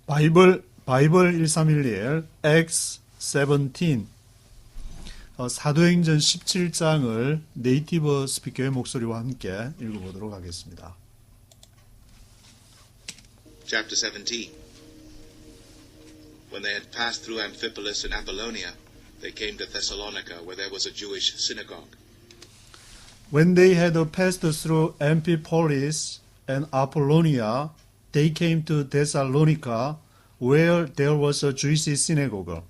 바이블 1311 Acts 17 사도행전 17장을 네이티브 스피커의 목소리와 함께 읽어보도록 하겠습니다. Chapter 17. When they had passed through Amphipolis and Apollonia, they came to Thessalonica, where there was a Jewish synagogue. When they had passed through Amphipolis and Apollonia, they came to Thessalonica, where there was a Jewish synagogue.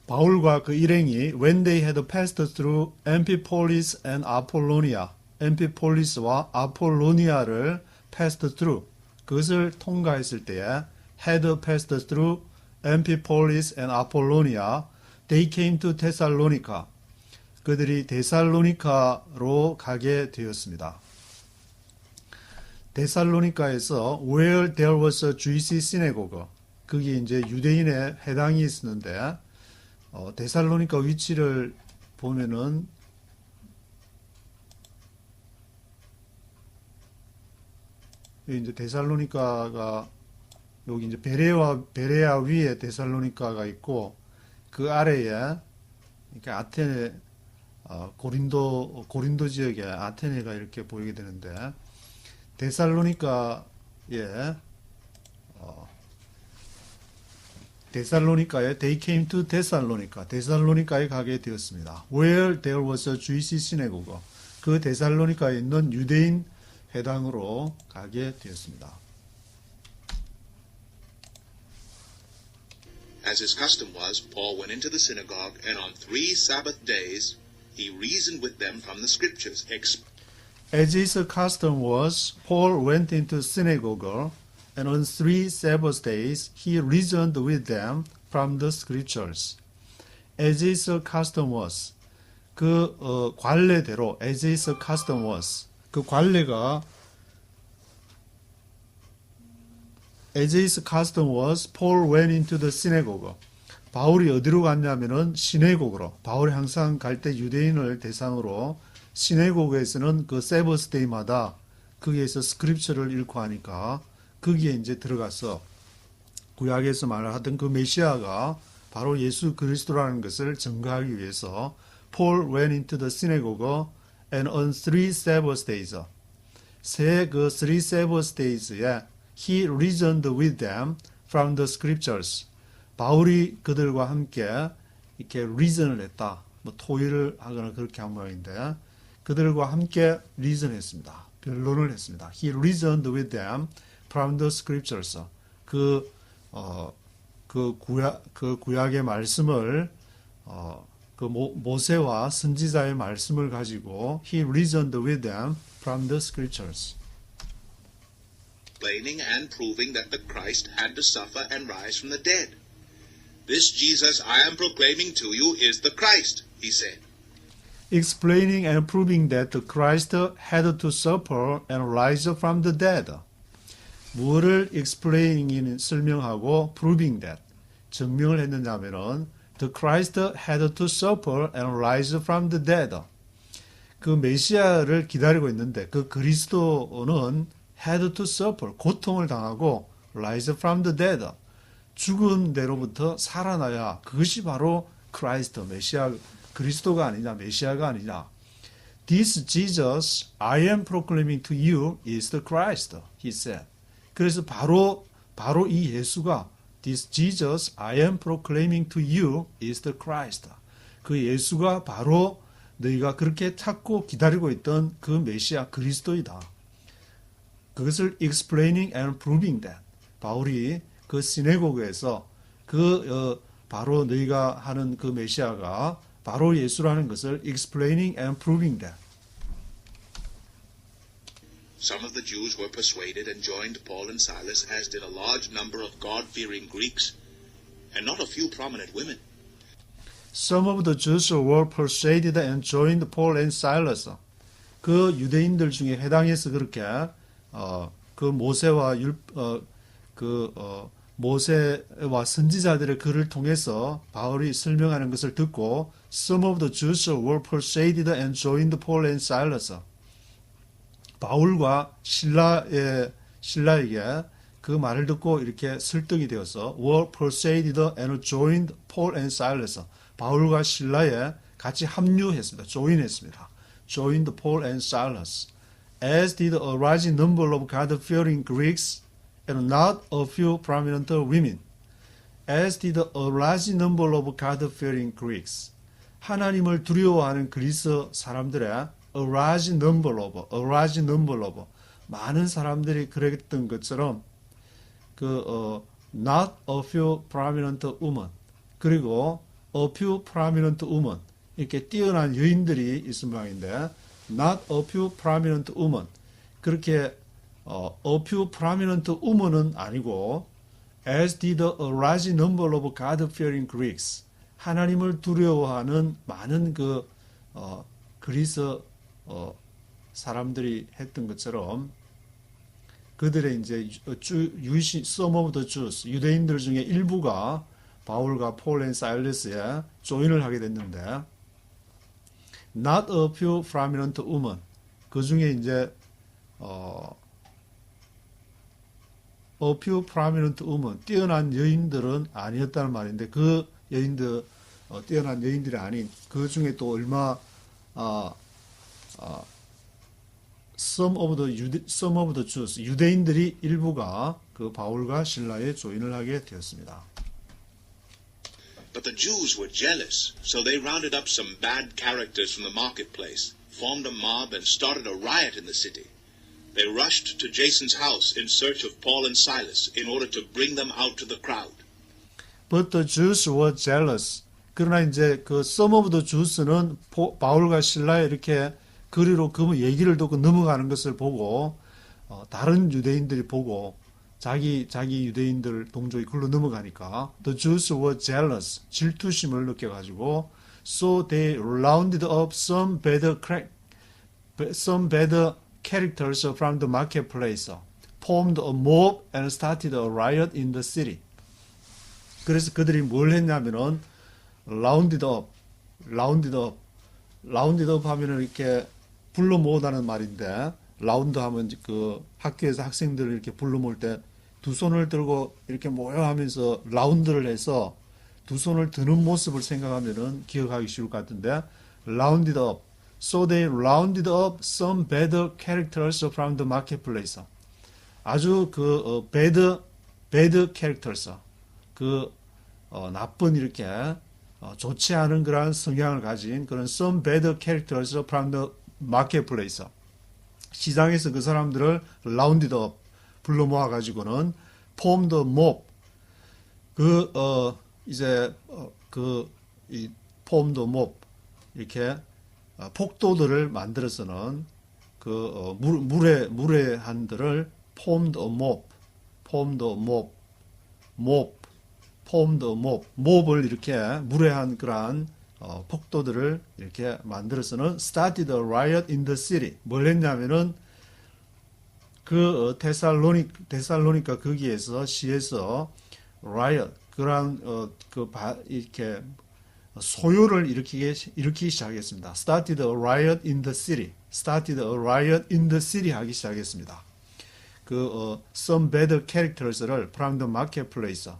바울과 그 일행이 when they had passed through Amphipolis and Apollonia, 엠피폴리스와 아폴로니아를 passed through, 그것을 통과했을 때에 had passed through Amphipolis and Apollonia, they came to Thessalonica. 그들이 데살로니카로 가게 되었습니다. 데살로니카에서 where there was a Jewish synagogue, 그게 이제 유대인의 회당이 있었는데 데살로니카 위치를 보면은 이제 데살로니카가 여기 이제 베레아 위에 데살로니카가 있고 그 아래에 그러니까 아테네 고린도 지역에 아테네가 이렇게 보이게 되는데 데살로니카에 they came to 데살로니카에 가게 되었습니다. Where there was a Jewish synagogue, 그 데살로니카에 있는 유대인 회당으로 가게 되었습니다. As his custom was, Paul went into the synagogue, and on 3 Sabbath days he reasoned with them from the Scriptures. As his custom was, Paul went into synagogue, and on 3 Sabbath days he reasoned with them from the Scriptures. As his custom was, 그 관례대로, as his custom was, 그 관례가 as his custom was, Paul went into the synagogue. 바울이 어디로 갔냐면은 시내곡으로. 바울이 항상 갈 때 유대인을 대상으로 시내곡에서는 그 세버스데이마다 거기에서 스크립처를 읽고 하니까 거기에 이제 들어가서 구약에서 말하던 그 메시아가 바로 예수 그리스도라는 것을 증거하기 위해서 Paul went into the synagogue and on 3 Sabbath days, 그 3 Sabbath days에 he reasoned with them from the scriptures. 바울이 그들과 함께 이렇게 reason을 했다. 뭐 토의를 하거나 그렇게 한 모양인데 그들과 함께 reason했습니다. 변론을 했습니다. He reasoned with them from the scriptures. 그 구약의 말씀을 그 모세와 선지자의 말씀을 가지고 he reasoned with them from the scriptures. Explaining and proving that the Christ had to suffer and rise from the dead. This Jesus I am proclaiming to you is the Christ, he said. Explaining and proving that the Christ had to suffer and rise from the dead. 무엇을 explaining 설명하고 proving that 증명을 했느냐면은 the Christ had to suffer and rise from the dead. 그 메시아를 기다리고 있는데 그 그리스도는 had to suffer, 고통을 당하고 rise from the dead, 죽은 데로부터 살아나야 그것이 바로 크라이스트, 메시아, 그리스도가 아니냐, 메시아가 아니냐. This Jesus I am proclaiming to you is the Christ, he said. 그래서 바로 이 예수가 This Jesus I am proclaiming to you is the Christ. 그 예수가 바로 너희가 그렇게 찾고 기다리고 있던 그 메시아 그리스도이다. 그것을 explaining and proving that. 바울이 그 시내고그에서 바로 너희가 하는 그 메시아가 바로 예수라는 것을 explaining and proving that. Some of the Jews were persuaded and joined Paul and Silas, as did a large number of God-fearing Greeks, and not a few prominent women. Some of the Jews were persuaded and joined Paul and Silas. 그 유대인들 중에 회당에서 그렇게 그 모세와 모세와 선지자들의 글을 통해서 바울이 설명하는 것을 듣고 Some of the Jews were persuaded and joined Paul and Silas. 바울과 신라의 신라에게 그 말을 듣고 이렇게 설득이 되어서 were persuaded and joined Paul and Silas. 바울과 신라에 같이 합류했습니다. join했습니다. joined Paul and Silas. As did a large number of God-fearing Greeks and not a few prominent women. As did a large number of God-fearing Greeks. 하나님을 두려워하는 그리스 사람들의 a large number of 많은 사람들이 그랬던 것처럼 not a few prominent women 그리고 a few prominent women 이렇게 뛰어난 여인들이 있을 모양인데 not a few prominent women 그렇게 a few prominent women은 아니고 as did a large number of God-fearing Greeks 하나님을 두려워하는 많은 그리스 사람들이 했던 것처럼 그들의 이제 some of the Jews 유대인들 중에 일부가 바울과 폴 앤 사일러스에 조인을 하게 됐는데 not a few prominent women 그 중에 이제 a few prominent women 뛰어난 여인들은 아니었다는 말인데 그 여인들 뛰어난 여인들이 아닌 그 중에 또 얼마 some of the Jews 유대인들이 일부가 그 바울과 신라에 조인을 하게 되었습니다. But the Jews were jealous, so they rounded up some bad characters from the marketplace, formed a mob, and started a riot in the city. They rushed to Jason's house in search of Paul and Silas in order to bring them out to the crowd. But the Jews were jealous. 그러나 이제 그 some of the Jews는 바울과 신라에 이렇게 거리로 그 얘기를 듣고 넘어가는 것을 보고 다른 유대인들이 보고 자기 유대인들 동족이 글로 넘어가니까 the Jews were jealous 질투심을 느껴가지고 so they rounded up some better characters from the marketplace, formed a mob and started a riot in the city. 그래서 그들이 뭘 했냐면은 rounded up 하면은 이렇게 불러 모으다는 말인데 라운드 하면 그 학교에서 학생들을 이렇게 불러 모을 때 두 손을 들고 이렇게 모여 하면서 라운드를 해서 두 손을 드는 모습을 생각하면은 기억하기 쉬울 것 같은데 rounded up. So they rounded up some better characters from the marketplace. 아주 bad characters. 나쁜 이렇게 좋지 않은 그런 성향을 가진 그런 some bad characters from the marketplace. 시장에서 그 사람들을 rounded up 불러 모아 가지고는 formed a mob. formed a mob 이렇게 폭도들을 만들어서는 무례한들을 formed a mob, 몹을 이렇게 무례한 그러한 폭도들을 이렇게 만들어서는 started a riot in the city. 뭘 했냐면은 데살로니가 거기에서 시에서 riot 그러한 이렇게 소요를 일으키기 시작했습니다. started a riot in the city. 하기 시작했습니다. some bad characters를 from the marketplace로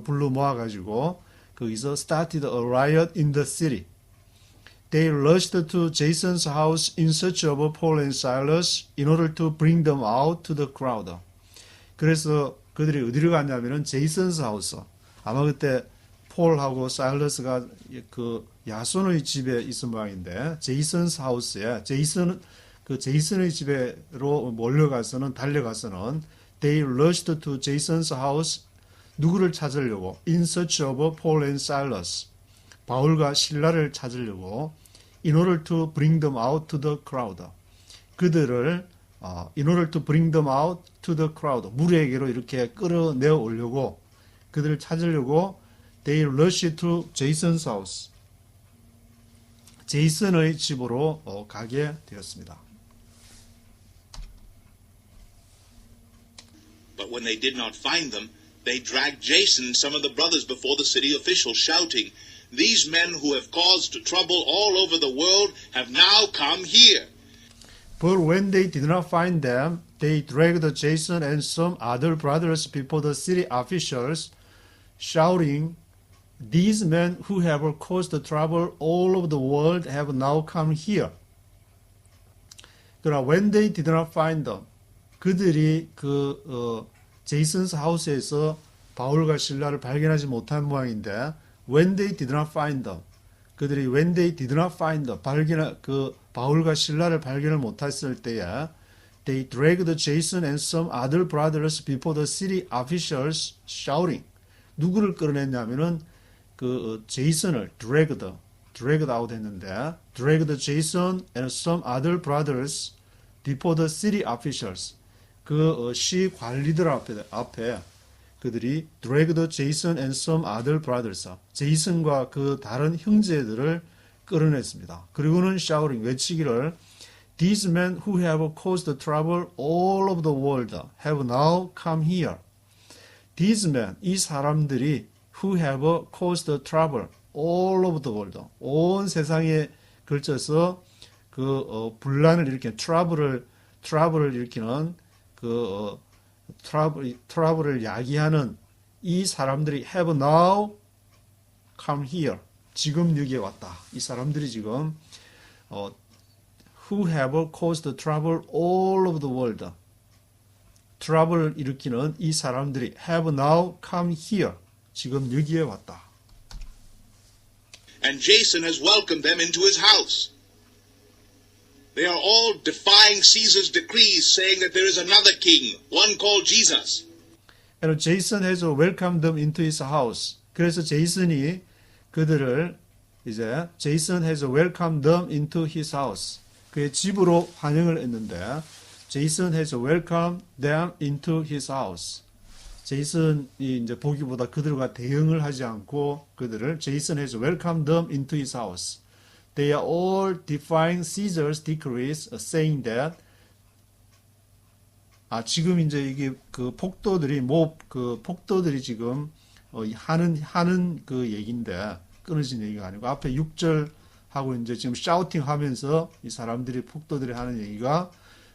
불러 모아가지고 거기서 started a riot in the city. They rushed to Jason's house in search of Paul and Silas in order to bring them out to the crowd. 그래서 그들이 어디로 갔냐면은 제이슨스 하우스. 아마 그때 폴하고 사일러스가 그 야손의 집에 있은 모양인데 제이슨스 하우스에 제이슨의 집에로 달려가서는 they rushed to Jason's house. 누구를 찾으려고? In search of Paul and Silas. 바울과 신라를 찾으려고 in order to bring them out to the crowd. 그들을 in order to bring them out to the crowd. 무리에게로 이렇게 끌어내어 오려고 그들을 찾으려고 they rushed to Jason's house. 제이슨의 집으로 가게 되었습니다. But when they did not find them, they dragged Jason and some of the brothers before the city officials, shouting, "These men who have caused trouble all over the world have now come here." But when they did not find them, they dragged Jason and some other brothers before the city officials, shouting, "These men who have caused trouble all over the world have now come here." 그러나 when they did not find them, 그들이 제이슨스 하우스에서 바울과 실라를 발견하지 못한 모양인데, when they did not find them, 그들이 when they did not find them, 바울과 실라를 발견을 못했을 때에, they dragged Jason and some other brothers before the city officials, shouting. 누구를 끌어냈냐면은 제이슨을 dragged out 했는데, dragged Jason and some other brothers before the city officials. 시 관리들 앞에 그들이 dragged Jason and some other brothers, 제이슨과 그 다른 형제들을 끌어냈습니다. 그리고는 shouting, 외치기를, "These men who have caused trouble all over the world have now come here." These men, 이 사람들이 who have caused trouble all over the world, 온 세상에 걸쳐서 분란을 일으키는 트러블을 일으키는 트러블을 야기하는 이 사람들이 have now come here. 지금 여기에 왔다. 이 사람들이 지금 who have caused trouble all over the world. 트러블을 일으키는 이 사람들이 have now come here. 지금 여기에 왔다. And Jason has welcomed them into his house. They are all defying Caesar's decrees, saying that there is another king, one called Jesus. And Jason has welcomed them into his house. 그래서 제이슨이 그들을 Jason has welcomed them into his house. 그의 집으로 환영을 했는데, Jason has welcomed them into his house. 제이슨이 이제 보기보다 그들과 대응을 하지 않고 그들을 Jason has welcomed them into his house. They are all defying Caesar's decrees, saying that. 지금 이제 이게 폭도들이 지금 하는 그 얘기인데, 끊어진 얘기가 아니고 앞에 6절하고 이제 지금 shouting 하면서 이 사람들이 폭도들이 하는 얘기가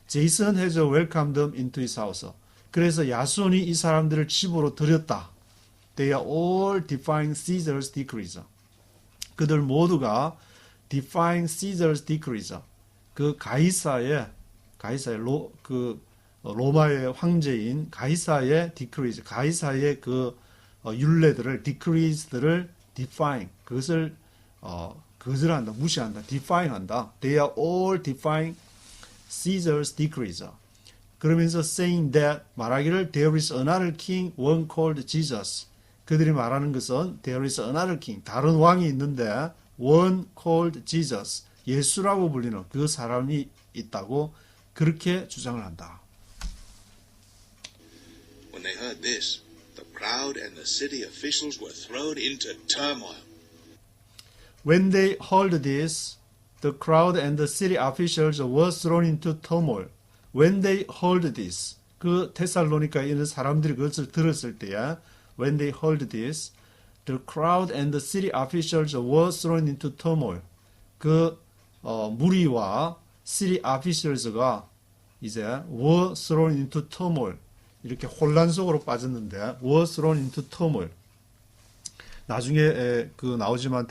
Jason has welcomed them into his house. 그래서 야손이 이 사람들을 집으로 들였다. They are all defying Caesar's decrees. 그들 모두가 defying Caesar's decrees. 로마의 황제인 가이사의 decrees, 가이사의 율례들을, decrees들을 defying, 그것을 거절한다, 무시한다, defying 한다. They are all defying Caesar's decrees. 그러면서 saying that, 말하기를 there is another king, one called Jesus. 그들이 말하는 것은 there is another king, 다른 왕이 있는데 one called Jesus, 예수라고 불리는 그 사람이 있다고 그렇게 주장을 한다. When they heard this, the crowd and the city officials were thrown into turmoil. When they heard this, the crowd and the city officials were thrown into turmoil. When they heard this, 그 테살로니카에 있는 사람들이 그것을 들었을 때에, when they heard this, the crowd and the city officials were thrown into turmoil. 무리와 city officials가 이제 were thrown into turmoil. 이렇게 혼란 속으로 빠졌는데, were thrown into turmoil. 나중에 나오지만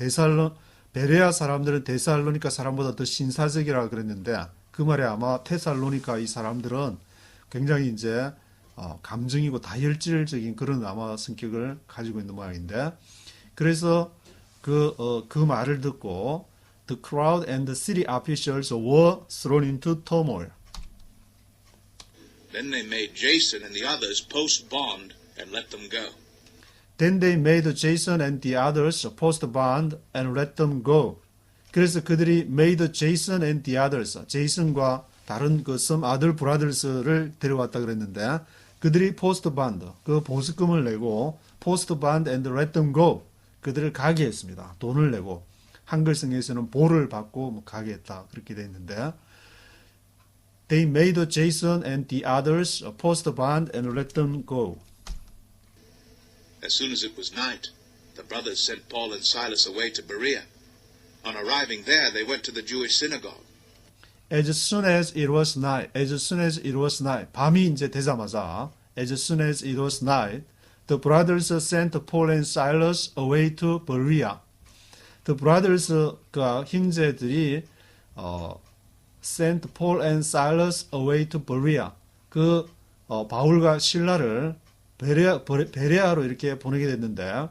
베레아 사람들은 데살로니카 사람보다 더 신사적이라 그랬는데, 그 말에 아마 테살로니카 이 사람들은 굉장히 이제 감정이고 다혈질적인 그런 아마 성격을 가지고 있는 모양인데, 그래서 그 말을 듣고 the crowd and the city officials were thrown into turmoil. Then they made Jason and the others post bond and let them go. Then they made Jason and the others post bond and let them go. 그래서 그들이 made Jason and the others, 제이슨과 다른 some other brothers를 데려왔다 그랬는데, 그들이 post bond, 그 보수금을 내고 post bond and let them go, 그들을 가게 했습니다. 돈을 내고, 한글성에서는 보를 받고 가게 했다 그렇게 돼 있는데, they made Jason and the others post bond and let them go. As soon as it was night, the brothers sent Paul and Silas away to Berea. On arriving there, they went to the Jewish synagogue. as soon as it was night, as soon as it was night, 밤이 이제 되자마자, as soon as it was night, the brothers sent Paul and Silas away to Berea. The brothers, 그 형제들이 sent Paul and Silas away to Berea. 그 바울과 실라를 베레아로 이렇게 보내게 됐는데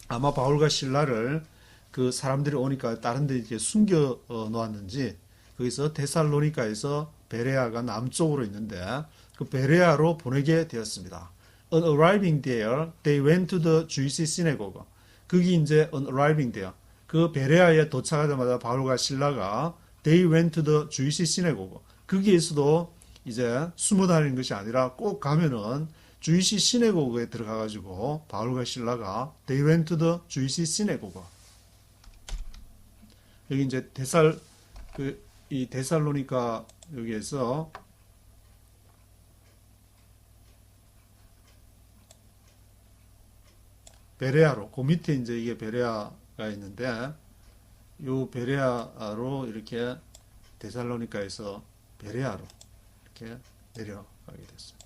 아마 바울과 실라를 그 사람들이 오니까 다른 데 이렇게 숨겨 놓았는지 거기서 데살로니가에서 베레아가 남쪽으로 있는데 그 베레아로 보내게 되었습니다. On arriving there, they went to the Jewish synagogue. 거기 이제 on arriving there. 그 베레아에 도착하자마자 바울과 실라가 they went to the Jewish synagogue. 거기에서도 이제 숨어 다니는 것이 아니라 꼭 가면은 주이시 시내고그에 들어가가지고 바울과 실라가 they went to the Jewish synagogue. 여기 이제 이 데살로니가 여기에서 베레아로 그 밑에 이제 이게 베레아가 있는데 요 베레아로 이렇게 데살로니가에서 베레아로 이렇게 내려가게 됐습니다.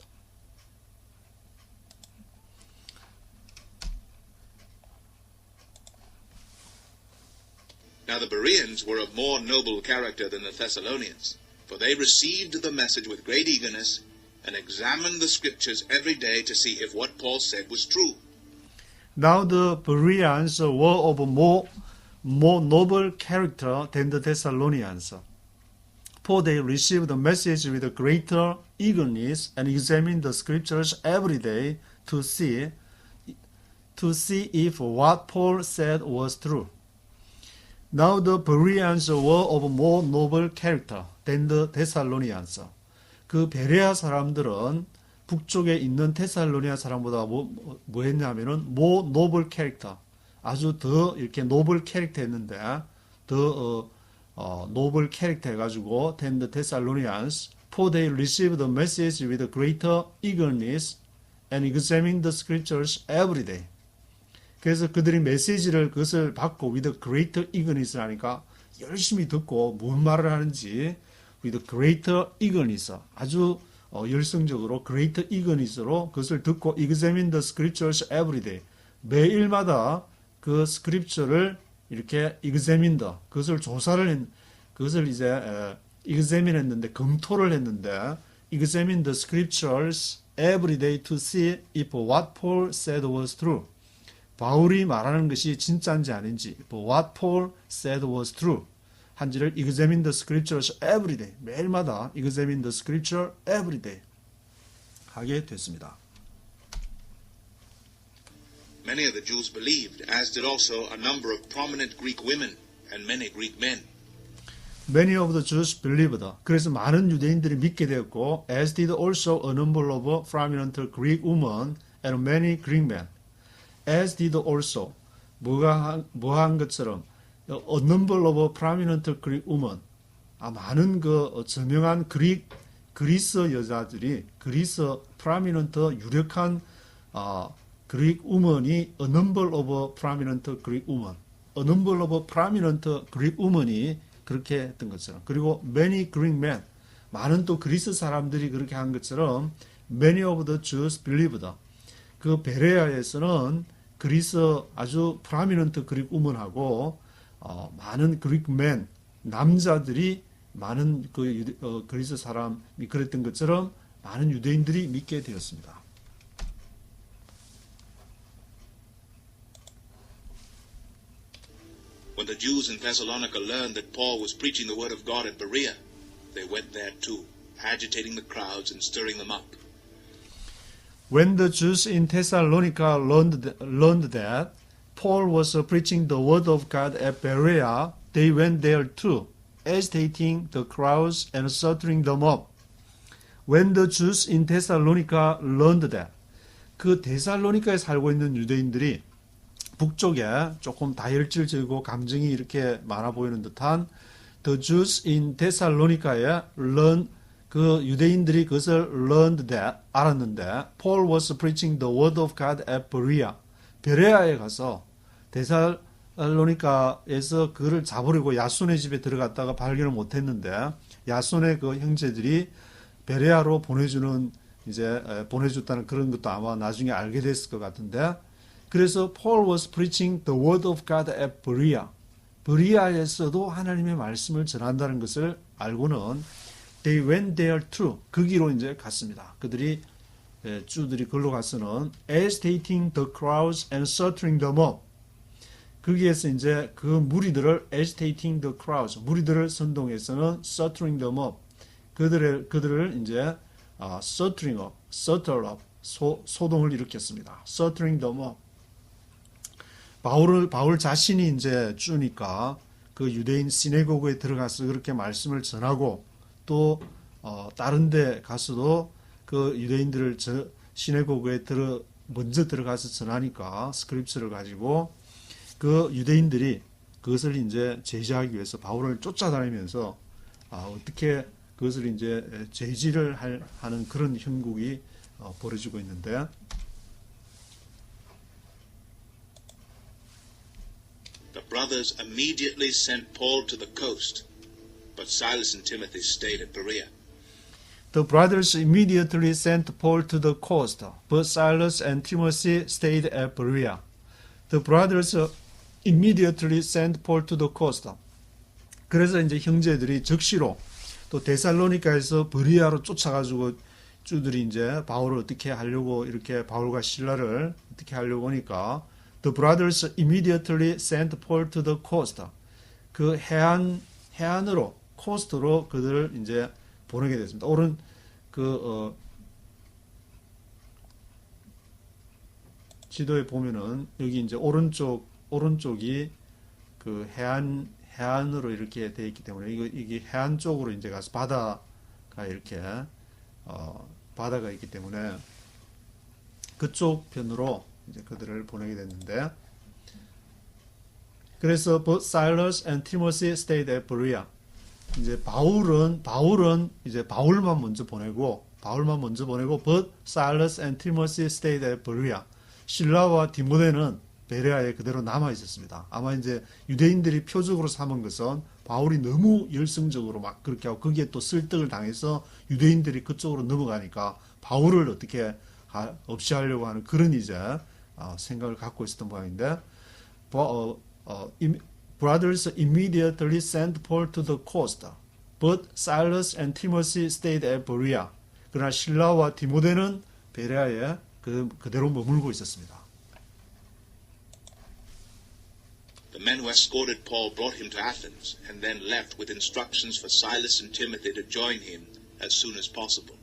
Now the Bereans were of more noble character than the Thessalonians, for they received the message with great eagerness and examined the scriptures every day to see if what Paul said was true. Now the Bereans were of more noble character than the Thessalonians, for they received the message with greater eagerness and examined the scriptures every day to see if what Paul said was true. Now the Bereans were of more noble character than the Thessalonians. 그 베레아 사람들은 북쪽에 있는 테살로니아 사람보다 뭐 했냐면은 more noble character. 아주 더 이렇게 noble character 했는데 더 noble character 해가지고 than the Thessalonians. For they received the message with greater eagerness and examined the scriptures every day. 그래서 그들이 메시지를 그것을 받고 with greater eagerness 하니까 열심히 듣고 뭔 말을 하는지 with greater eagerness 아주 열성적으로 greater eagerness로 그것을 듣고 examine the scriptures every day 매일마다 그 scripture를 이렇게 examine 그것을 그것을 이제 examine 했는데 검토를 했는데 examine the scriptures every day to see if what Paul said was true. 바울이 말하는 것이 진짜인지 아닌지 what Paul said was true 한지를 examine the scriptures every day 매일마다 examine the scripture every day 하게 됐습니다. Many of the Jews believed, as did also a number of prominent Greek women and many Greek men. Many of the Jews believed. 그래서 많은 유대인들이 믿게 되었고 as did also a number of prominent Greek women and many Greek men. As did also 뭐한 것처럼 a number of prominent Greek women 많은 그 저명한 그리스 여자들이 그리스 prominent 유력한 Greek woman이 a number of prominent Greek women a number of prominent Greek woman이 그렇게 했던 것처럼 그리고 many Greek men 많은 또 그리스 사람들이 그렇게 한 것처럼 many of the Jews believed 그 베레아에서는 그리스 아주 프라미넌트 그릭 우먼하고 많은 그릭 맨 남자들이 많은 그리스 사람이 그랬던 것처럼 많은 유대인들이 믿게 되었습니다. When the Jews in Thessalonica learned that Paul was preaching the word of God at Berea, they went there too, agitating the crowds and stirring them up. When the Jews in Thessalonica learned that Paul was preaching the word of God at Berea, they went there too, agitating the crowds and stirring them up. When the Jews in Thessalonica learned that, 그 데살로니카에 살고 있는 유대인들이 북쪽에 조금 다혈질적이고 감정이 이렇게 많아 보이는 듯한 the Jews in Thessalonica에 그 유대인들이 그것을 learned that 알았는데 Paul was preaching the word of God at Berea. 베레아에 가서 데살로니카에서 그를 잡으려고 야손의 집에 들어갔다가 발견을 못했는데 야손의 그 형제들이 베레아로 보내주는 이제 보내줬다는 그런 것도 아마 나중에 알게 됐을 것 같은데, 그래서 Paul was preaching the word of God at Berea. 베레아에서도 하나님의 말씀을 전한다는 것을 알고는 they went there too. 거기로 이제 갔습니다. 그들이 주들이 걸로 가서는 agitating the crowds and stirring them up. 거기에서 이제 그 무리들을 agitating the crowds, 무리들을 선동해서는 stirring them up. 그들을 이제 stirring up, stir up, 소동을 일으켰습니다. stirring them up. 바울 자신이 이제 주니까 그 유대인 시내고그에 들어가서 그렇게 말씀을 전하고 또 다른 데 가서도 그 유대인들을 시내고그에 먼저 들어가서 전하니까 스크립트를 가지고 그 유대인들이 그것을 이제 제지하기 위해서 바울을 쫓아다니면서 어떻게 그것을 이제 제지를 하는 그런 형국이 벌어지고 있는데, The brothers immediately sent Paul to the coast, but Silas and Timothy stayed at Berea. The brothers immediately sent Paul to the coast, but Silas and Timothy stayed at Berea. The brothers immediately sent Paul to the coast. 그래서 이제 형제들이 즉시로 또 데살로니가에서 베레아로 쫓아가지고 주들이 이제 바울을 어떻게 하려고 이렇게 바울과 실라를 어떻게 하려고 하니까 The brothers immediately sent Paul to the coast. 그 해안으로 코스트로 그들을 이제 보내게 됐습니다. 지도에 보면은 여기 이제 오른쪽이 그 해안으로 이렇게 되어 있기 때문에 이게 해안 쪽으로 이제 가서 바다가 이렇게 바다가 있기 때문에 그쪽 편으로 이제 그들을 보내게 됐는데, 그래서 both Silas and Timothy stayed at Berea. 이제 바울은 이제 바울만 먼저 보내고 but Silas and Timothy stayed at Berea. 실라와 디모데는 베레아에 그대로 남아 있었습니다. 아마 이제 유대인들이 표적으로 삼은 것은 바울이 너무 열성적으로 막 그렇게 하고 거기에 또 설득을 당해서 유대인들이 그쪽으로 넘어가니까 바울을 어떻게 없이 하려고 하는 그런 이제 생각을 갖고 있었던 모양인데, brothers immediately sent Paul to the coast, but Silas and Timothy stayed at Berea. 그러나 실라와 디모데는 베레아에 그대로 머물고 있었습니다. The men who escorted Paul brought him to Athens and then left with instructions for Silas and Timothy to join him as soon as possible.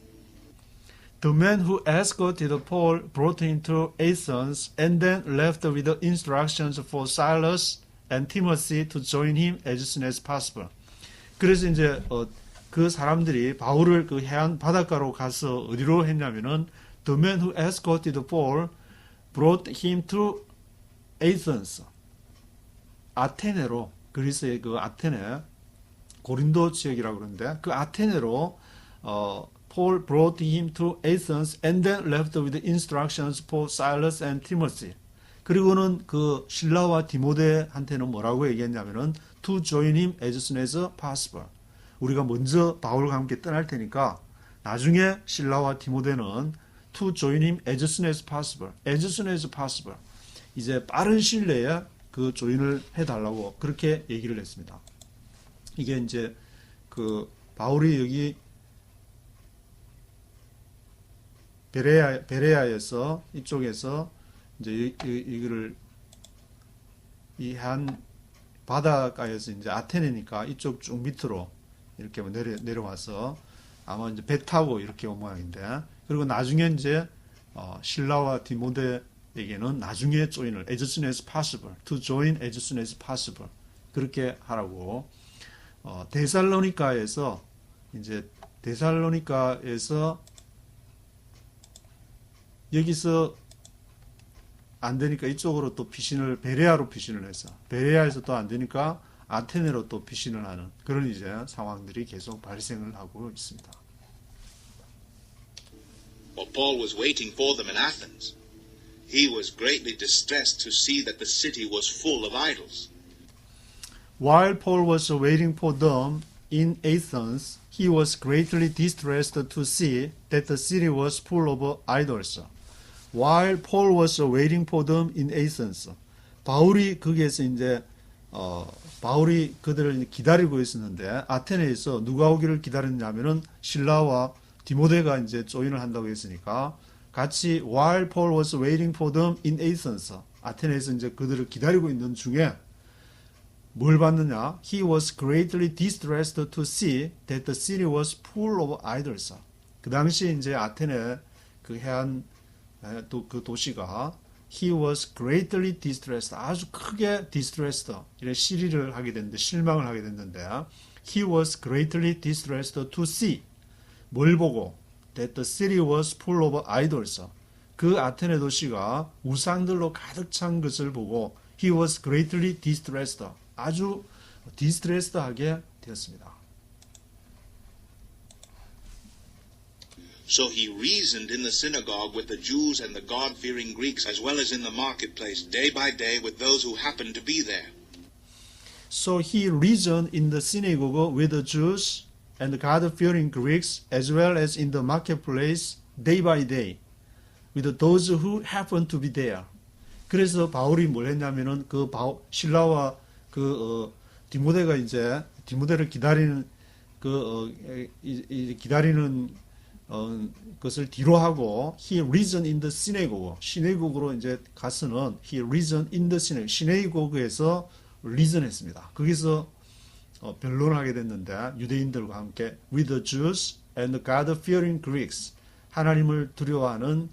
The men who escorted Paul brought him to Athens and then left with the instructions for Silas and Timothy to join him as soon as possible. 그래서 이제 그 사람들이 바울을 그 해안 바닷가로 가서 어디로 했냐면은 the men who escorted Paul brought him to Athens. 아테네로, 그리스의 그 아테네, 고린도 지역이라고 그러는데 그 아테네로 Paul brought him to Athens and then left with instructions for Silas and Timothy. 그리고는 그 실라와 디모데한테는 뭐라고 얘기했냐면은 to join him as soon as possible. 우리가 먼저 바울과 함께 떠날 테니까 나중에 실라와 디모데는 to join him as soon as possible. as soon as possible. 이제 빠른 시일 내에 그 조인을 해달라고 그렇게 얘기를 했습니다. 이게 이제 그 바울이 여기 베레아에서 이쪽에서 이제 이거를 이 한 바닷가에서 이제 아테네니까 이쪽 쭉 밑으로 이렇게 내려와서 아마 이제 배 타고 이렇게 온 모양인데, 그리고 나중에 이제 실라와 디모데에게는 나중에 조인을 as soon as possible, to join as soon as possible 그렇게 하라고. 데살로니카에서 여기서 안 되니까 이쪽으로 또 베레아로 피신을 해서 베레아에서 또 안 되니까 아테네로 또 피신을 하는 그런 이제 상황들이 계속 발생을 하고 있습니다. While Paul was waiting for them in Athens, he was greatly distressed to see that the city was full of idols. While Paul was waiting for them in Athens, he was greatly distressed to see that the city was full of idols. While Paul was waiting for them in Athens. 바울이 거기에서 이제 바울이 그들을 기다리고 있었는데 아테네에서 누가 오기를 기다렸냐면은 실라와 디모데가 이제 조인을 한다고 했으니까 같이 while Paul was waiting for them in Athens. 아테네에서 이제 그들을 기다리고 있는 중에 뭘 봤느냐? He was greatly distressed to see that the city was full of idols. 그 당시 이제 아테네 그 해안 또 그 도시가 He was greatly distressed. 아주 크게 distressed. 이런 시리를 하게 됐는데 실망을 하게 됐는데 He was greatly distressed to see. 뭘 보고? That the city was full of idols. 그 아테네 도시가 우상들로 가득 찬 것을 보고 He was greatly distressed. 아주 distressed하게 되었습니다. So he reasoned in the synagogue with the Jews and the God-fearing Greeks, as well as in the marketplace, day by day with those who happened to be there. So he reasoned in the synagogue with the Jews and the God-fearing Greeks, as well as in the marketplace, day by day, with those who happened to be there. 그래서 바울이 뭘 했냐면은 신라와 디모데가 이제 디모데를 기다리는 기다리는 것을 뒤로 하고 he reasoned in the synagogue. 시내국으로 이제 가서는 he reasoned in the synagogue. 시내국에서 reason했습니다. 거기서 변론을 하게 됐는데 유대인들과 함께 with the Jews and the God-fearing Greeks. 하나님을 두려워하는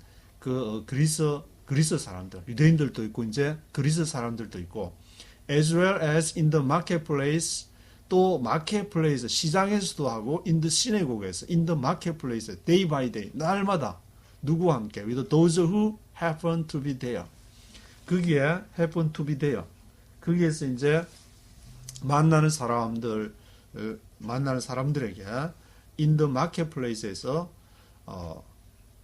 그리스 사람들, 유대인들도 있고 이제 그리스 사람들도 있고 as well as in the marketplace. 또 마켓플레이스 시장에서도 하고 in the synagogue에서 in the marketplace day by day 날마다 누구와 함께 with those who happen to be there. 거기에 happen to be there. 거기에서 이제 만나는 사람들에게 in the marketplace에서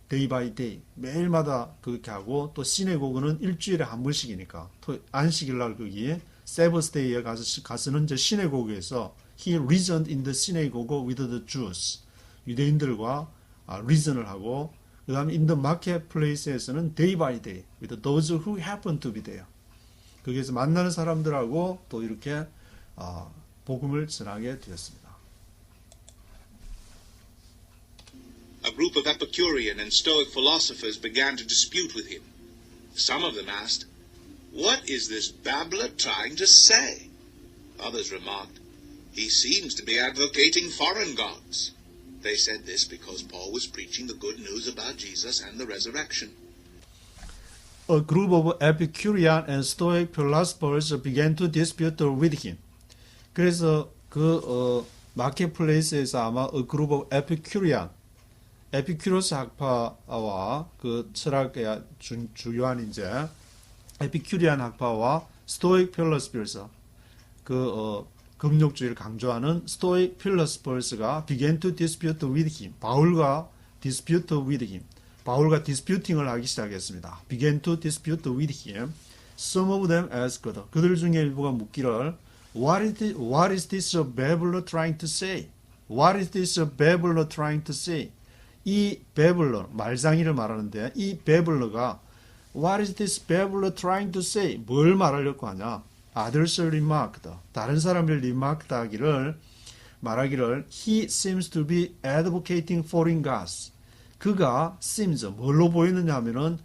day by day 매일마다 그렇게 하고 또 시내고그는 일주일에 한 번씩이니까 안식일 날 거기 세버스데이에 가서는 이제 시내고그에서 he reasoned in the synagogue with the Jews. 유대인들과 reason을 하고 그 다음에 in the marketplace에서는 day by day with those who happen to be there. 거기에서 만나는 사람들하고 또 이렇게 복음을 전하게 되었습니다. A group of Epicurean and Stoic philosophers began to dispute with him. Some of them asked, "What is this babbler trying to say?" Others remarked, "He seems to be advocating foreign gods." They said this because Paul was preaching the good news about Jesus and the resurrection. A group of Epicurean and Stoic philosophers began to dispute with him. 그래서 마켓플레이스에서 아마 a group of Epicurean, 에피큐로스 학파와 그 철학의 주요한 이제 에피큐리안 학파와 스토익 필로소퍼스 금욕주의를 강조하는 스토익 필로소퍼스가 began to dispute with him. 바울과 dispute with him. 바울과 disputing을 하기 시작했습니다. began to dispute with him. Some of them asked. 그들 중에 일부가 묻기를 What is this babbler trying to say? What is this babbler trying to say? 이 babbler, 말상이를 말하는데 이 babbler가 What is this babbler trying to say? 뭘 말하려고 하냐? Others remarked. 다른 사람들 remarked 말하기를 He seems to be advocating foreign gods. 그가 seems, 뭘로 보이느냐 하면은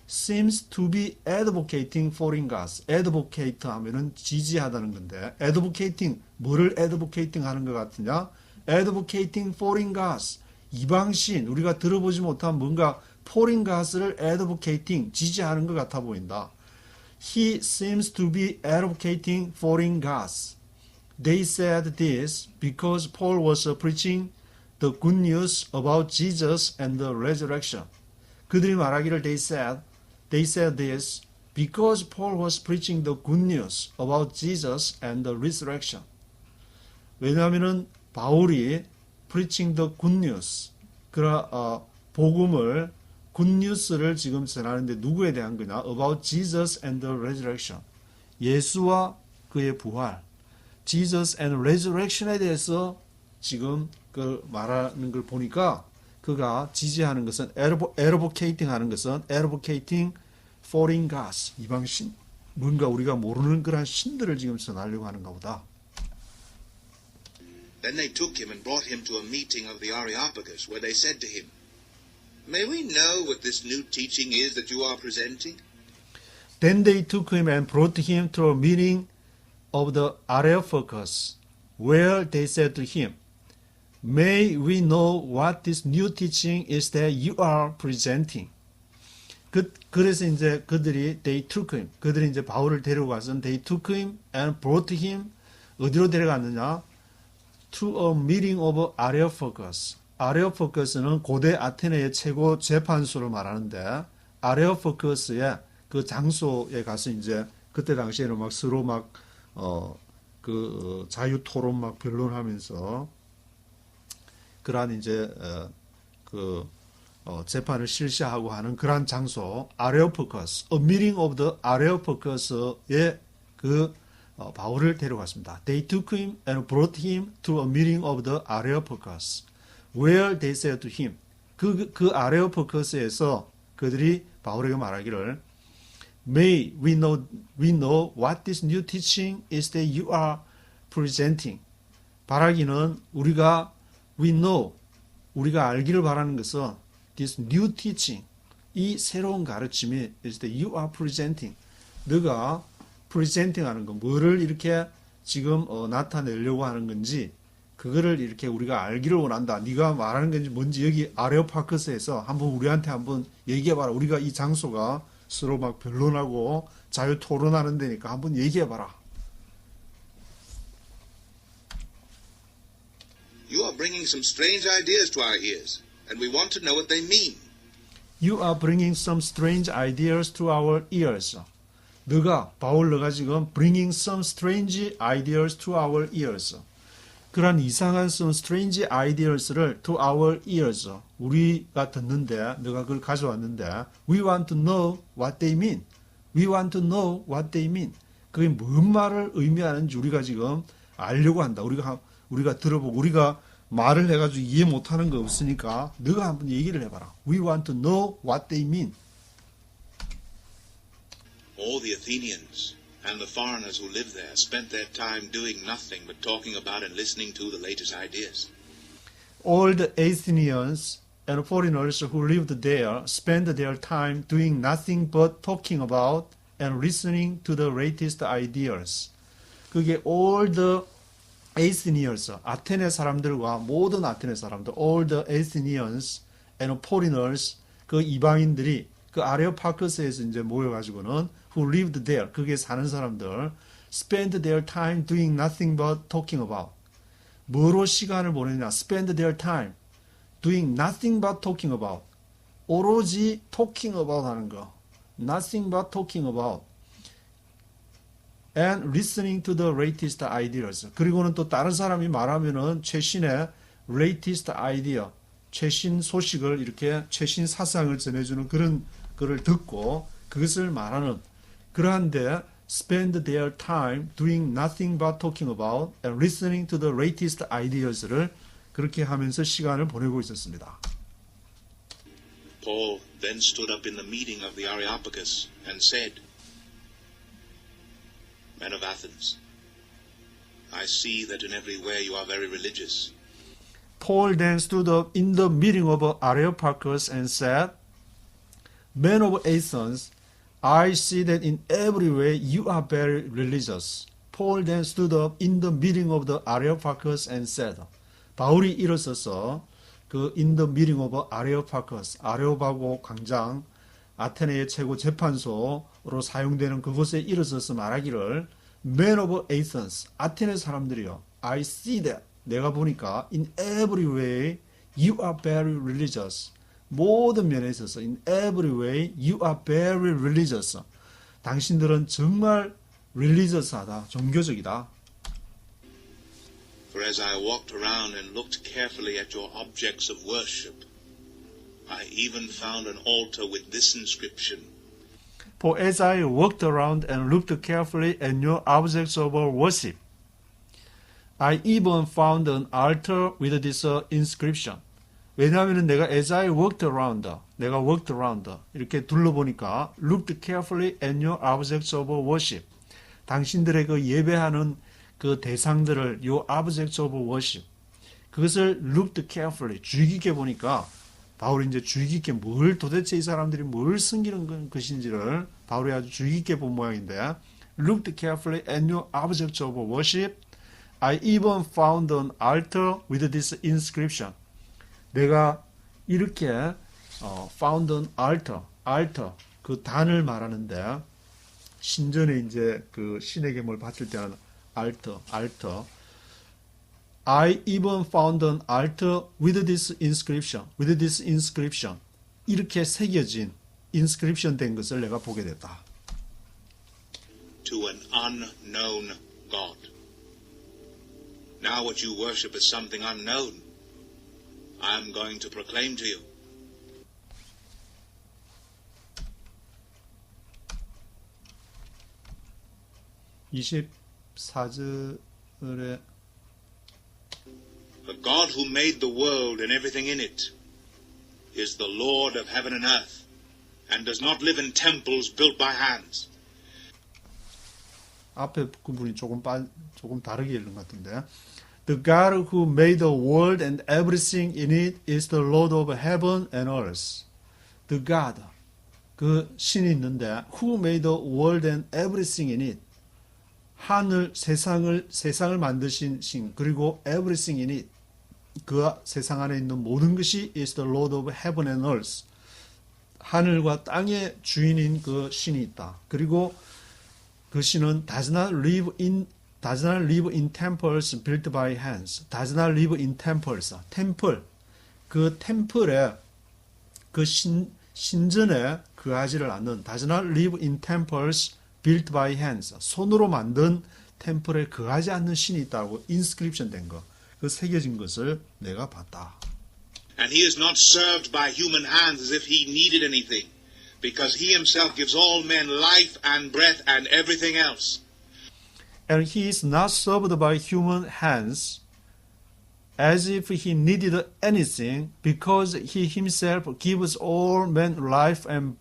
seems to be advocating foreign gods. advocate 하면은 지지하다는 건데 advocating, 뭐를 advocating 하는 것 같으냐? advocating foreign gods. 이방신, 우리가 들어보지 못한 뭔가 foreign gods를 advocating, 지지하는 것 같아 보인다. He seems to be advocating foreign gods. They said this because Paul was preaching the good news about Jesus and the resurrection. 그들이 말하기를 they said this because Paul was preaching the good news about Jesus and the resurrection. 왜냐하면은 바울이 preaching the good news, 복음을 good news를 지금 전하는데 누구에 대한 거냐? About Jesus and the resurrection. 예수와 그의 부활. Jesus and resurrection에 대해서 지금 그 말하는 걸 보니까 그가 지지하는 것은 advocating 하는 것은 advocating foreign gods 이방 신 뭔가 우리가 모르는 그런 신들을 지금 전하려고 하는가 보다. Then they took him and brought him to a meeting of the Areopagus, where they said to him, May we know what this new teaching is that you are presenting? Then they took him and brought him to a meeting of the Areopagus, where they said to him, May we know what this new teaching is that you are presenting? 그래서 이제 they took him, 그들이 이제 바울을 데려가서 they took him and brought him 어디로 데려갔느냐? To a meeting of Areopagus. 아레오파거스는 고대 아테네의 최고 재판소를 말하는데 아레오파거스의 그 장소에 가서 이제 그때 당시에는 막 서로 막 자유 토론 막 변론하면서 그러한 이제 재판을 실시하고 하는 그러한 장소 아레오파거스, a meeting of the Areopagus의 바울을 데려갔습니다. They took him and brought him to a meeting of the Areopagus, where they said to him. 그 아레오파거스에서 그들이 바울에게 말하기를 May we know what this new teaching is that you are presenting. 바라기는 우리가 알기를 바라는 것은 this new teaching, 이 새로운 가르침이 is that you are presenting. 너가 presenting 하는 건 뭐를 이렇게 지금 나타내려고 하는 건지 그거를 이렇게 우리가 알기를 원한다. 네가 말하는 건지 뭔지 여기 아레오파거스에서 한번 우리한테 한번 얘기해봐라. 우리가 이 장소가 서로 막 변론하고 자유 토론하는 데니까 한번 얘기해봐라. You are bringing some strange ideas to our ears, and we want to know what they mean. You are bringing some strange ideas to our ears. 너가 지금 bringing some strange ideas to our ears. 그런 이상한 some strange ideas를 to our ears. 우리가 듣는데 너가 그걸 가져왔는데 we want to know what they mean. We want to know what they mean. 그게 뭔 말을 의미하는지 우리가 지금 알려고 한다. 우리가 들어보고 우리가 말을 해가지고 이해 못하는 거 없으니까 너가 한번 얘기를 해봐라. We want to know what they mean. All the Athenians and the foreigners who lived there spent their time doing nothing but talking about and listening to the latest ideas. All the Athenians and foreigners who lived there spent their time doing nothing but talking about and listening to the latest ideas. 그게 all the Athenians, 아테네 사람들과 모든 아테네 사람들, all the Athenians and foreigners, 그 이방인들이 그 아레오파거스에서 이제 모여가지고는 who lived there, 거기에 사는 사람들, spend their time doing nothing but talking about. 뭐로 시간을 보내냐? spend their time doing nothing but talking about. 오로지 talking about 하는 거. nothing but talking about. and listening to the latest ideas. 그리고는 또 다른 사람이 말하면은 최신의 latest idea, 최신 소식을 이렇게 최신 사상을 전해주는 그런 거를 듣고 그것을 말하는 그러한데 spend their time doing nothing but talking about and listening to the latest ideas를 그렇게 하면서 시간을 보내고 있었습니다. Paul then stood up in the meeting of the Areopagus and said, Men of Athens, I see that in every way you are very religious. Paul then stood up in the meeting of Areopagus and said, Men of Athens, I see that in every way you are very religious. Paul then stood up in the meeting of the Areopagus and said, 바울이 일어서서 그 in the meeting of Areopagus, 아레오파고 광장, 아테네의 최고 재판소로 사용되는 그곳에 일어서서 말하기를 Men of Athens, 아테네 사람들이요. I see that, 내가 보니까 in every way you are very religious. 모든 면에 있어서 in every way you are very religious. 당신들은 정말 religious하다, 종교적이다. For as I walked around and looked carefully at your objects of worship, I even found an altar with this inscription. For as I walked around and looked carefully at your objects of worship, I even found an altar with this inscription. 왜냐하면 내가 as I walked around, 내가 walked around 이렇게 둘러보니까 looked carefully at your objects of worship. 당신들의 그 예배하는 그 대상들을 요 objects of worship. 그것을 looked carefully 주의 깊게 보니까 바울이 이제 주의 깊게 뭘 도대체 이 사람들이 뭘 숨기는 것인지를 바울이 아주 주의 깊게 본 모양인데 looked carefully at your objects of worship. I even found an altar with this inscription. 내가 이렇게 found an altar 그 단을 말하는데 신전에 이제 그 신에게 뭘 바칠 때는 altar. I even found an altar with this inscription. 이렇게 새겨진 inscription 된 것을 내가 보게 됐다. To an unknown God. Now what you worship is something unknown. I am going to proclaim to you. (24절에) The God who made the world and everything in it is the Lord of heaven and earth, and does not live in temples built by hands. 앞에 부분이 조금 다르게 읽는 것 같은데. The God who made the world and everything in it is the Lord of heaven and earth. The God, 그 신이 있는데 who made the world and everything in it. 하늘, 세상을 만드신 신, 그리고 everything in it. 그 세상 안에 있는 모든 것이 is the Lord of heaven and earth. 하늘과 땅의 주인인 그 신이 있다. 그리고 그 신은 does not live in temples built by hands. does not live in temples. 템플. 그 템플에 그 신전에 거하지를 않는 does not live in temples built by hands. 손으로 만든 템플에 거하지 않는 신이 있다고 inscription 된 거. 그 새겨진 것을 내가 봤다. And he is not served by human hands as if he needed anything, because he himself gives all men life and breath and everything else. And he is not served by human hands as if he needed anything, because he himself gives all men life and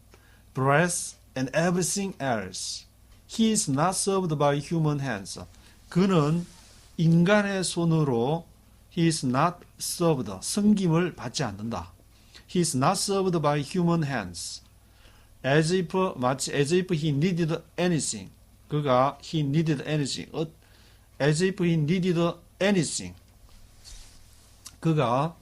breath and everything else. He is not served by human hands. 그는 인간의 손으로 he is not served, 섬김을 받지 않는다. He is not served by human hands. 마치 as if he needed anything. 그가 he needed anything. as if he needed anything. 그가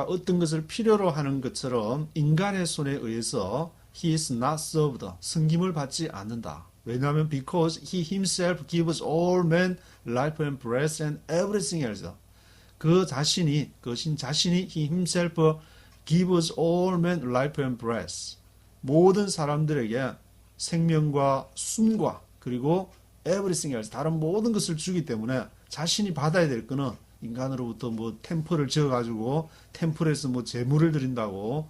어떤 것을 필요로 하는 것처럼 인간의 손에 의해서 he is not served. 섬김을 받지 않는다. 왜냐하면 because he himself gives all men life and breath and everything else. 그 신 자신이 he himself gives all men life and breath. 모든 사람들에게 생명과 숨과 그리고 everything else 다른 모든 것을 주기 때문에 자신이 받아야 될 거는 인간으로부터 뭐 템플을 지어가지고 템플에서 뭐 제물을 드린다고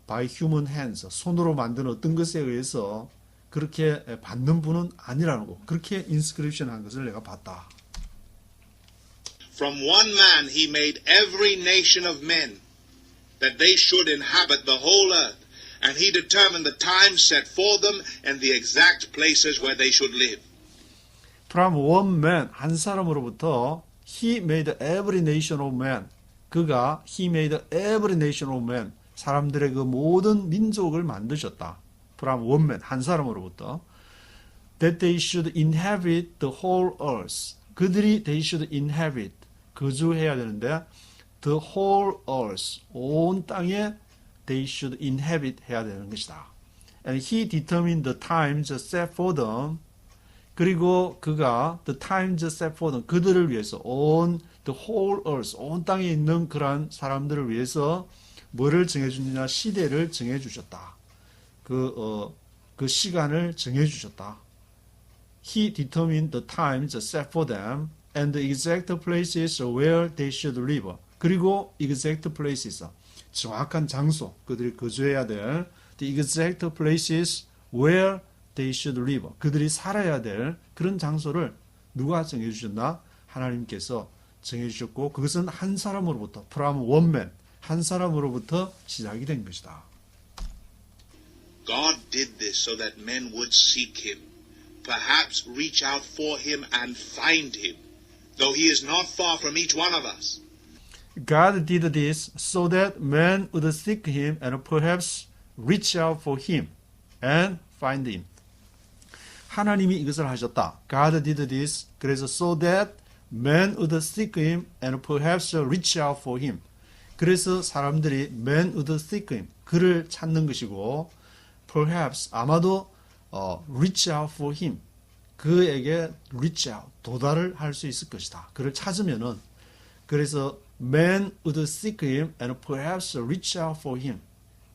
by human hands 손으로 만든 어떤 것에 의해서 그렇게 받는 분은 아니라는 거. 그렇게 인스크립션 한 것을 내가 봤다. From one man he made every nation of men, that they should inhabit the whole earth, and he determined the time set for them and the exact places where they should live. From one man, 한 사람으로부터 he made every nation of men. 그가 he made every nation of men. 사람들의 그 모든 민족을 만드셨다. from one man, 한 사람으로부터 that they should inhabit the whole earth. 그들이 they should inhabit, 거주해야 되는데 the whole earth, 온 땅에 they should inhabit 해야 되는 것이다. And he determined the times set for them. 그리고 그가 the times set for them, 그들을 위해서 on the whole earth, 온 땅에 있는 그러한 사람들을 위해서 뭐를 정해주느냐, 시대를 정해주셨다. 그 시간을 정해주셨다. He determined the times set for them and the exact places where they should live. 그리고 exact places, 정확한 장소, 그들이 거주해야 될 the exact places where they should live. 그들이 살아야 될 그런 장소를 누가 정해주셨나? 하나님께서 정해주셨고 그것은 한 사람으로부터 from one man, 한 사람으로부터 시작이 된 것이다. God did this so that men would seek him, perhaps reach out for him and find him, though he is not far from each one of us. God did this so that men would seek him and perhaps reach out for him and find him. 하나님이 이것을 하셨다. God did this. 그래서 so that men would seek him and perhaps reach out for him. 그래서 사람들이 men would seek him. 그를 찾는 것이고 perhaps 아마도 reach out for him. 그에게 reach out, 도달을 할 수 있을 것이다. 그를 찾으면은 그래서 men would seek him and perhaps reach out for him.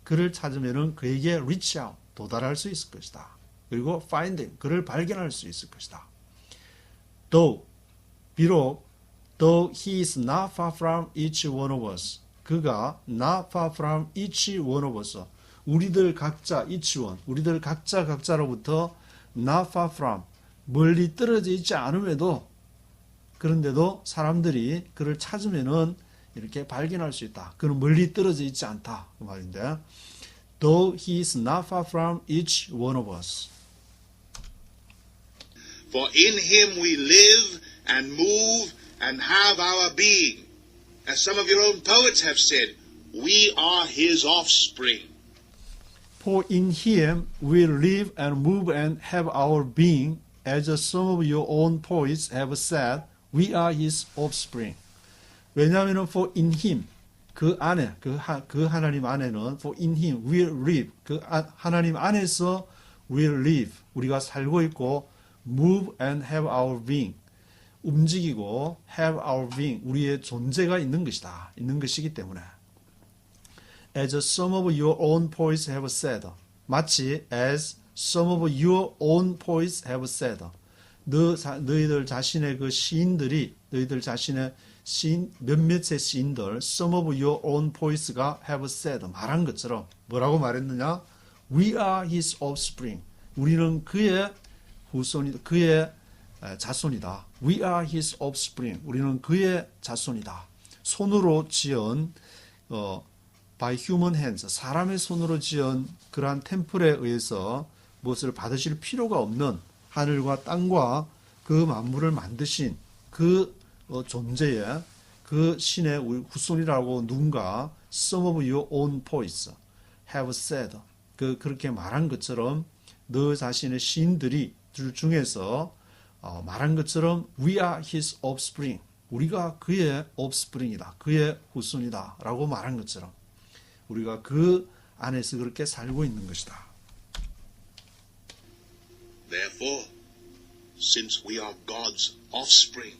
그를 찾으면은 그에게 reach out, 도달할 수 있을 것이다. 그리고 find him, 그를 발견할 수 있을 것이다. Though, 비록 though he is not far from each one of us. 그가 not far from each one of us. 우리들 각자 each one, 우리들 각자로부터 not far from, 멀리 떨어져 있지 않음에도 그런데도 사람들이 그를 찾으면은 이렇게 발견할 수 있다. 그는 멀리 떨어져 있지 않다. 그 말인데, though he is not far from each one of us. For in him we live and move and have our being. As some of your own poets have said, we are his offspring. For in him we live and move and have our being, as some of your own poets have said, we are his offspring. 왜냐하면 for in him, 그 안에, 그 하나님 안에는 for in him we live, 하나님 안에서 we live, 우리가 살고 있고 move and have our being, 움직이고 have our being, 우리의 존재가 있는 것이다. 있는 것이기 때문에 as some of your own poets have said, 마치 as some of your own poets have said, 너희들 자신의 그 시인들이, 너희들 자신의 시인, 몇몇의 시인들, some of your own poets가 have said, 말한 것처럼 뭐라고 말했느냐? We are his offspring. 우리는 그의 후손이다. 그의 자손이다. We are his offspring. 우리는 그의 자손이다. 손으로 지은 by human hands, 사람의 손으로 지은 그러한 템플에 의해서 무엇을 받으실 필요가 없는 하늘과 땅과 그 만물을 만드신 그 존재의 그 신의 후손이라고 누군가 some of your own poets have said, 그렇게 말한 것처럼 너 자신의 시인들이 중에서 말한 것처럼 we are his offspring, 우리가 그의 offspring이다, 그의 후손이다 라고 말한 것처럼 우리가 그 안에서 그렇게 살고 있는 것이다. Therefore, since we are God's offspring,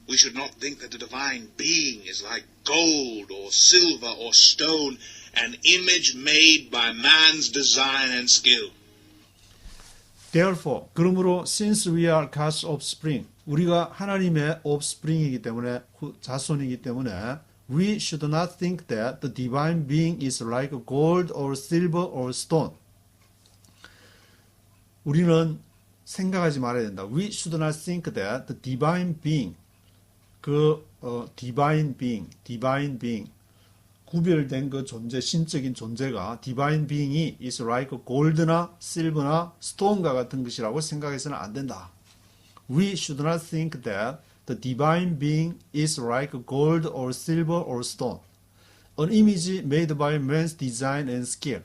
we should not think that the divine being is like gold or silver or stone, an image made by man's design and skill. Therefore, 그러므로 since we are God's offspring, 우리가 하나님의 offspring이기 때문에 자손이기 때문에 we should not think that the divine being is like gold or silver or stone. 우리는 생각하지 말아야 된다. We should not think that the divine being, divine being, 구별된 그 존재, 신적인 존재가 divine being이 is like gold나 silver나 stone과 같은 것이라고 생각해서는 안 된다. We should not think that the divine being is like gold or silver or stone, an image made by man's design and skill.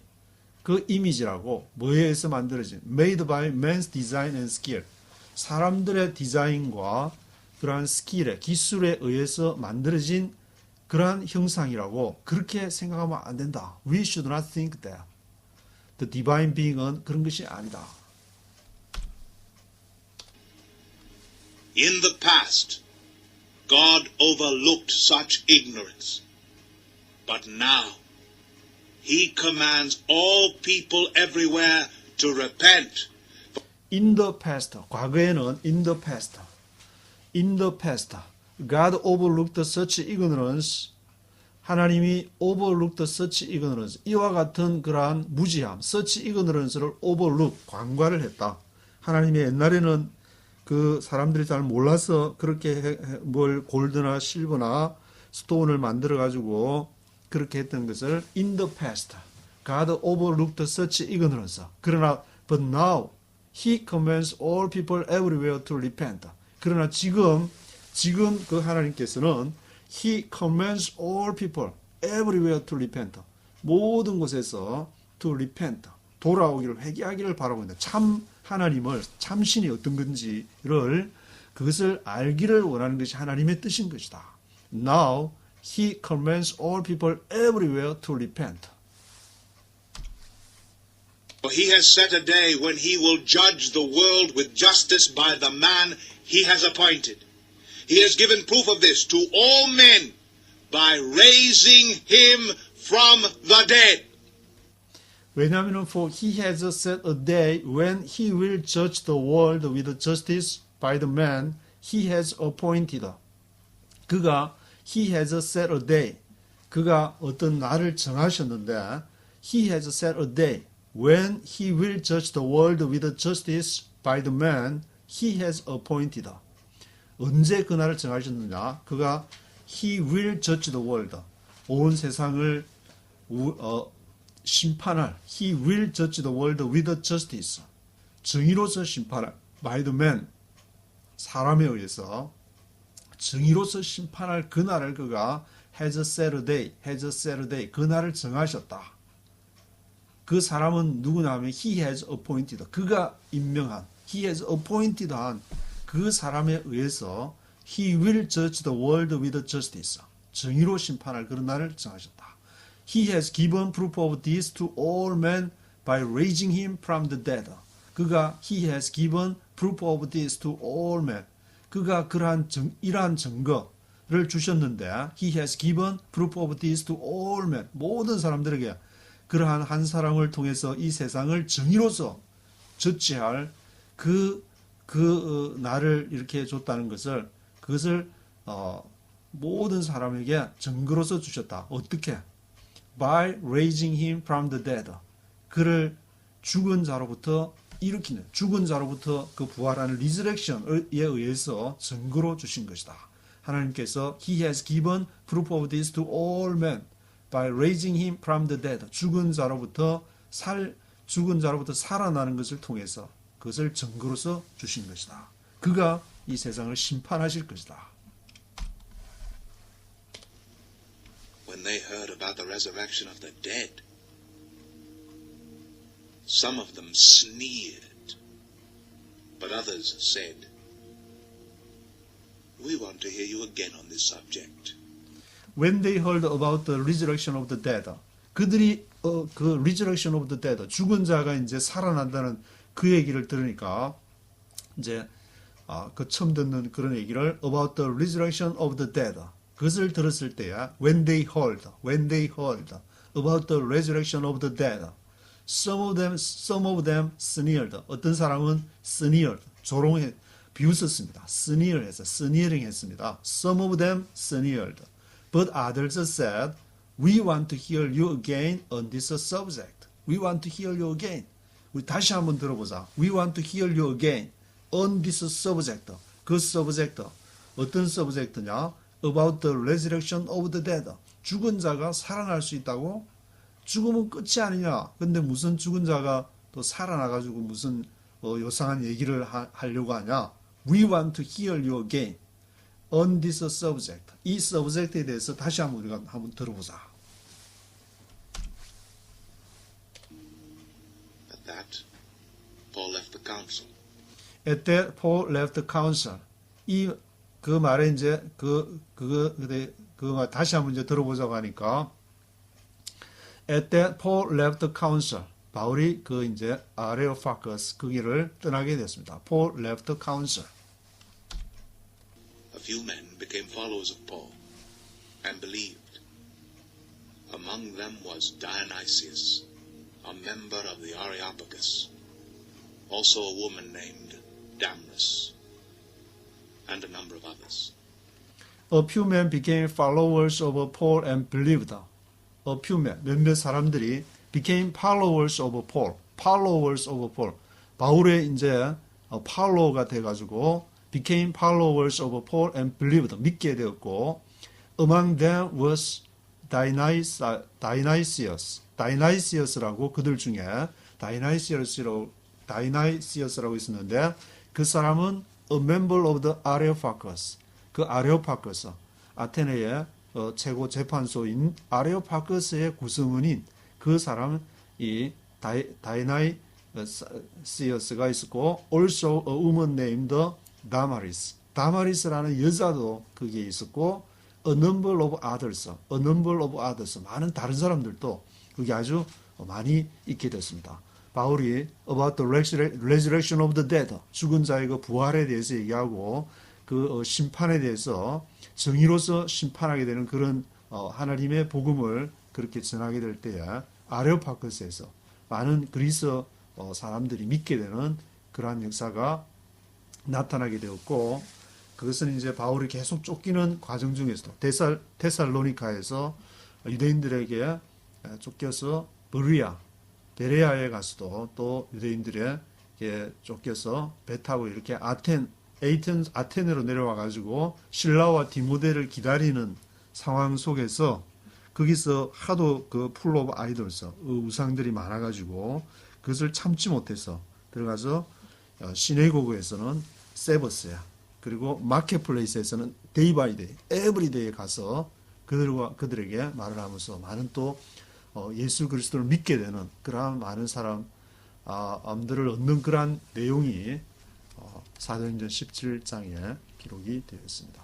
그 이미지라고 뭐에 의해서 만들어진 made by man's design and skill, 사람들의 디자인과 그러한 스킬에 기술에 의해서 만들어진 그러한 형상이라고 그렇게 생각하면 안 된다. We should not think that. The divine being은 그런 것이 아니다. In the past, God overlooked such ignorance. But now, He commands all people everywhere to repent. In the past, 과거에는 in the past, God overlooked such ignorance. 하나님이 overlooked such ignorance. 이와 같은 그러한 무지함, such ignorance를 overlook, 관과를 했다. 하나님이 옛날에는 그 사람들이 잘 몰라서 그렇게 뭘 골드나 실버나 스톤을 만들어 가지고 그렇게 했던 것을 in the past God overlooked such ignorance. 그러나 but now he commands all people everywhere to repent. 그러나 지금 그 하나님께서는 he commands all people everywhere to repent. 모든 곳에서 to repent. 돌아오기를 회개하기를 바라고 있다. 참 하나님을 참신이 어떤 건지를 그것을 알기를 원하는 것이 하나님의 뜻인 것이다. Now he commands all people everywhere to repent. For he has set a day when he will judge the world with justice by the man he has appointed. He has given proof of this to all men by raising him from the dead. 왜냐하면 for he has set a day when he will judge the world with justice by the man he has appointed. 그가 he has set a day. 그가 어떤 날을 정하셨는데 he has set a day when he will judge the world with justice by the man he has appointed. 언제 그 날을 정하셨느냐? 그가 he will judge the world. 온 세상을 심판할 he will judge the world with justice. 정의로서 심판할 by the man. 사람에 의해서 정의로서 심판할 그 날을 그가 has set a day. 그 날을 정하셨다. 그 사람은 누구냐 하면 he has appointed. 그가 임명한 he has appointed 한 그 사람에 의해서 he will judge the world with justice. 정의로 심판할 그런 날을 정하셨다. He has given proof of this to all men by raising him from the dead. 그가 he has given proof of this to all men. 그가 이러한 증거를 주셨는데 he has given proof of this to all men. 모든 사람들에게 그러한 한 사람을 통해서 이 세상을 정의로서 저지할 그 날을 이렇게 줬다는 것을 그것을 모든 사람에게 증거로서 주셨다. 어떻게? By raising him from the dead. 그를 죽은 자로부터 일으키는 죽은 자로부터 그 부활하는 resurrection에 의해서 증거로 주신 것이다. 하나님께서 He has given proof of this to all men by raising him from the dead. 죽은 자로부터 살아나는 것을 통해서 그것을 증거로서 주신 것이다. 그가 이 세상을 심판하실 것이다. When they heard about the resurrection of the dead, some of them sneered, but others said, "We want to hear you again on this subject." When they heard about the resurrection of the dead, 그들이 그 resurrection of the dead, 죽은 자가 이제 살아난다는 그 얘기를 들으니까 이제 그 처음 듣는 그런 얘기를 about the resurrection of the dead, 그것을 들었을 때야 when they heard about the resurrection of the dead, some of them sneered. 어떤 사람은 sneered, 조롱해 비웃었습니다. sneering 했습니다. Some of them sneered, but others said, "We want to hear you again on this subject." We want to hear you again. 우리 다시 한번 들어보자. We want to hear you again on this subject. 그 subject 어떤 subject냐? About the resurrection of the dead. 죽은 자가 살아날 수 있다고? 죽으면 끝이 아니냐? 근데 무슨 죽은 자가 또 살아나가지고 무슨 요상한 얘기를 하려고 하냐? We want to hear you again on this subject. 이 subject에 대해서 다시 한번 우리가 한번 들어보자. At that, Paul left the council. At that, Paul left the council. 그 말에 이제 그 말 다시 한번 이제 들어보자고 하니까 At that, Paul left the council. 바울이 그 이제 아레오파거스 그 길을 떠나게 됐습니다. Paul left the council. A few men became followers of Paul and believed. Among them was Dionysius, a member of the Areopagus, also a woman named Damaris, and a number of others. A few men became followers of Paul and believed. A few men, 몇몇 사람들이 became followers of Paul. 바울의 이제 팔로워가 돼가지고 became followers of Paul and believed 믿게 되었고 among them was Dionysius라고 그들 중에 Dionysius라고 있었는데 그 사람은 a member of the Areopagus 그 아레오파거스 아테네의 최고 재판소인 아레오파거스의 구성원인 그 사람은 이 다이나이시어스가 있었고 also a woman named Damaris 다마리스라는 여자도 거기에 있었고 a number of others 많은 다른 사람들도 거기 아주 많이 있게 됐습니다. 바울이 about the resurrection of the dead 죽은 자의 그 부활에 대해서 얘기하고 그 심판에 대해서 정의로서 심판하게 되는 그런 하나님의 복음을 그렇게 전하게 될 때에 아레오파거스에서 많은 그리스 사람들이 믿게 되는 그러한 역사가 나타나게 되었고 그것은 이제 바울이 계속 쫓기는 과정 중에서도 데살로니카에서 유대인들에게 쫓겨서 베레아에 가서도 또 유대인들에게 쫓겨서 배 타고 이렇게 아테네로 내려와 가지고 신라와 디모데를 기다리는 상황 속에서 거기서 하도 그 풀 오브 아이돌스 우상들이 많아 가지고 그것을 참지 못해서 들어가서 시네고그에서는 세버스야 그리고 마켓플레이스에서는 데이 바이 데이 에브리데이에 가서 그들에게 말을 하면서 많은 또 예수 그리스도를 믿게 되는 그러한 많은 사람들을 얻는 그러한 내용이 사도행전 17장에 기록이 되어 있습니다.